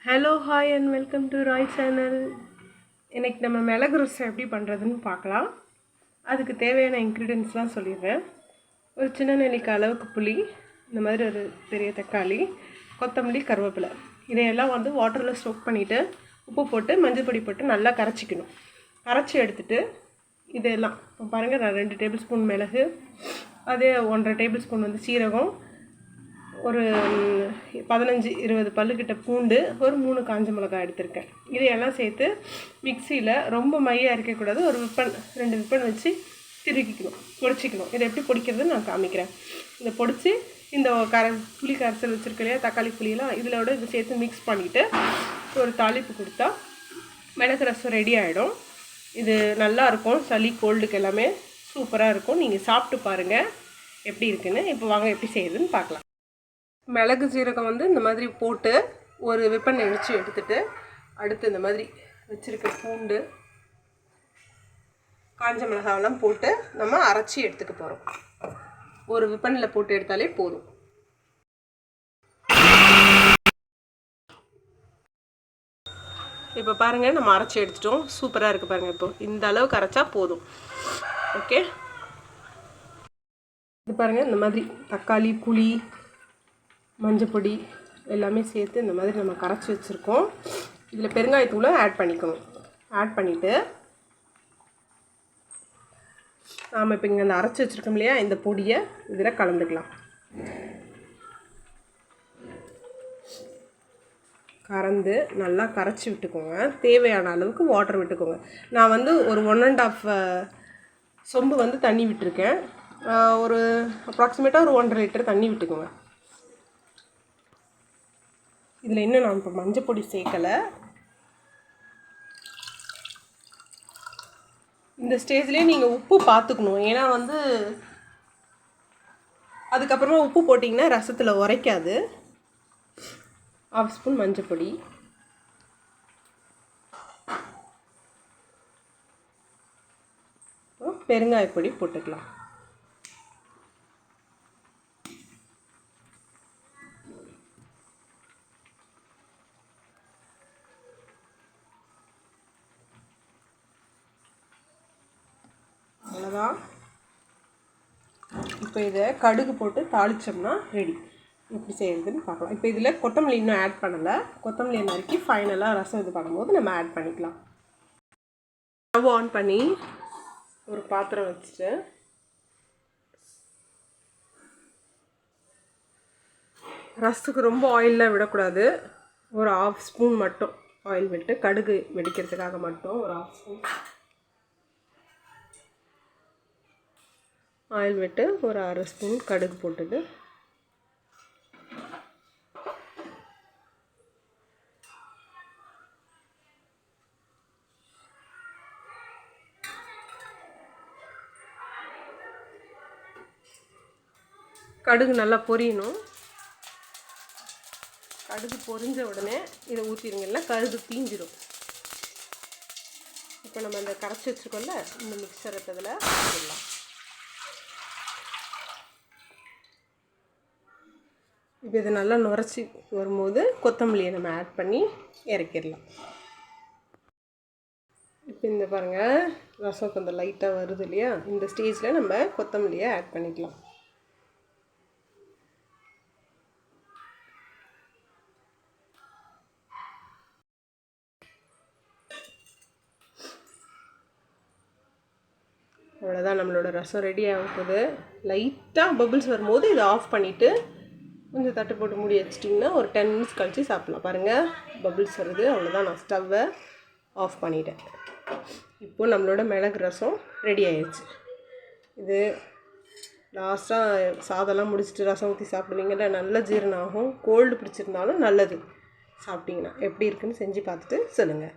Hello hi and welcome to Roy channel. இன்றைக்கி நம்ம மிளகு ரசம் எப்படி பண்ணுறதுன்னு பார்க்கலாம். அதுக்கு தேவையான இன்க்ரீடியன்ட்ஸ்லாம் சொல்லிடுறேன். ஒரு சின்ன நெல்லிக்காய் அளவுக்கு புளி, இந்த மாதிரி ஒரு பெரிய தக்காளி, கொத்தமல்லி, கருவேப்பிலை, இதையெல்லாம் வாட்டரில் ஸ்டோக் பண்ணிவிட்டு உப்பு போட்டு மஞ்சள் பொடி போட்டு நல்லா கரைச்சிக்கணும். கரைச்சி எடுத்துகிட்டு இதெல்லாம் இப்போ பாருங்கள், நான் 2 டேபிள் ஸ்பூன் மிளகு, அதே 1.5 டேபிள் ஸ்பூன் சீரகம், ஒரு 15-20 பல்லுக்கிட்ட பூண்டு, ஒரு 3 காஞ்ச மிளகாய் எடுத்திருக்கேன். இதையெல்லாம் சேர்த்து மிக்சியில் ரொம்ப மையாக இருக்கக்கூடாது, ஒரு 2 விப்பன் வச்சு திருக்கிக்கணும், பொடிச்சிக்கணும். இதை எப்படி பொடிக்கிறதுன்னு நான் காமிக்கிறேன். இதை பொடிச்சு இந்த புளி கரைசல் வச்சுருக்க இல்லையா, தக்காளி புளியெல்லாம் இதிலோட இதை சேர்த்து மிக்ஸ் பண்ணிவிட்டு ஒரு தாளிப்பு கொடுத்தா மிளகு ரசம் ரெடி ஆகிடும். இது நல்லாயிருக்கும், சளி கோல்டுக்கு எல்லாமே சூப்பராக இருக்கும். நீங்கள் சாப்பிட்டு பாருங்கள் எப்படி இருக்குன்னு. இப்போ வாங்க எப்படி செய்யுதுன்னு பார்க்கலாம். மிளகு சீரகம் இந்த மாதிரி போட்டு ஒரு விப்பன் இடித்து எடுத்துகிட்டு, அடுத்து இந்த மாதிரி வச்சுருக்க பூண்டு, காஞ்ச மிளகாவெல்லாம் போட்டு நம்ம அரைச்சி எடுத்துக்க போகிறோம். ஒரு விப்பனில் போட்டு எடுத்தாலே போதும். இப்போ பாருங்கள், நம்ம அரைச்சி எடுத்துட்டோம். சூப்பராக இருக்குது பாருங்கள். இப்போ இந்த அளவுக்கு அரைச்சா போதும். ஓகே, இது பாருங்கள், இந்த மாதிரி தக்காளி, புளி, மஞ்சள் பொடி எல்லாமே சேர்த்து இந்த மாதிரி நம்ம கரைச்சி வச்சுருக்கோம். இதில் பெருங்காயத்தூளை ஆட் பண்ணிக்கணும். ஆட் பண்ணிவிட்டு நாம் இப்போ இங்கே இந்த அரைச்சி வச்சுருக்கோம் இல்லையா, இந்த பொடியை இதில் கலந்துக்கலாம். கறந்து நல்லா கரைச்சி விட்டுக்கோங்க. தேவையான அளவுக்கு வாட்டர் விட்டுக்கோங்க. நான் ஒரு 1.5 சொம்பு தண்ணி விட்டுருக்கேன். ஒரு அப்ராக்சிமேட்டாக ஒரு 1.5 லிட்டர் தண்ணி விட்டுக்கோங்க. இதில் இன்னும் நான் இப்போ மஞ்சள் பொடி சேர்க்கலை. இந்த ஸ்டேஜ்லேயே நீங்கள் உப்பு பார்த்துக்கணும். ஏன்னா அதுக்கப்புறமா உப்பு போட்டிங்கன்னா ரசத்தில் உரைக்காது. 1/2 ஸ்பூன் மஞ்சள் பொடி, பெருங்காயப்பொடி போட்டுக்கலாம். அவ்வளோதான். இப்போ இதை கடுகு போட்டு தாளித்தோம்னா ரெடி. எப்படி செய்யறதுன்னு பார்க்கலாம். இப்போ இதில் கொத்தமல்லி இன்னும் ஆட் பண்ணலை. கொத்தமல்லியை நறுக்கி ஃபைனலாக ரசம் இது பண்ணும்போது நம்ம ஆட் பண்ணிக்கலாம். ஸ்டவ் ஆன் பண்ணி ஒரு பாத்திரம் வச்சுட்டு ரசத்துக்கு ரொம்ப ஆயிலெலாம் விடக்கூடாது. ஒரு 1/2 ஸ்பூன் மட்டும் ஆயில் விட்டு, கடுகு வெடிக்கிறதுக்காக மட்டும் ஒரு 1/2 ஸ்பூன் ஆயில் விட்டு ஒரு 1/2 ஸ்பூன் கடுகு போட்டுது. கடுகு நல்லா பொரியணும். கடுகு பொரிஞ்ச உடனே இதை ஊற்றிடுங்கன்னா கடுகு தீஞ்சிடும். இப்போ நம்ம இந்த கரைச்சி வச்சுருக்கோம்ல, இந்த மிக்சரை இதில் ஊற்றிடலாம். இப்போ இது நல்லா நுரைச்சி வரும்போது கொத்தமல்லியை நம்ம ஆட் பண்ணி இறக்கிடலாம். இப்போ இந்த பாருங்கள், ரசம் கொஞ்சம் லைட்டாக வருது இல்லையா, இந்த ஸ்டேஜில் நம்ம கொத்தமல்லியை ஆட் பண்ணிக்கலாம். அவ்வளோதான், நம்மளோட ரசம் ரெடி ஆகுது. லைட்டாக பபிள்ஸ் வரும்போது இதை ஆஃப் பண்ணிவிட்டு கொஞ்சம் தட்டு போட்டு மூடி வச்சிட்டிங்கன்னா ஒரு 10 மினிட்ஸ் கழித்து சாப்பிட்லாம். பாருங்கள், பபிள்ஸ் வருது. அவ்வளோதான், நான் ஸ்டவ்வை ஆஃப் பண்ணிட்டேன். இப்போது நம்மளோட மிளகு ரசம் ரெடி ஆயிடுச்சு. இது லாஸ்ட்டாக சாதம்லாம் முடிச்சுட்டு ரசம் ஊற்றி சாப்பிடுவீங்கள்ல, நல்ல ஜீரணம் ஆகும். கோல்டு பிடிச்சிருந்தாலும் நல்லது சாப்பிட்டிங்கன்னா. எப்படி இருக்குன்னு செஞ்சு பார்த்துட்டு சொல்லுங்கள்.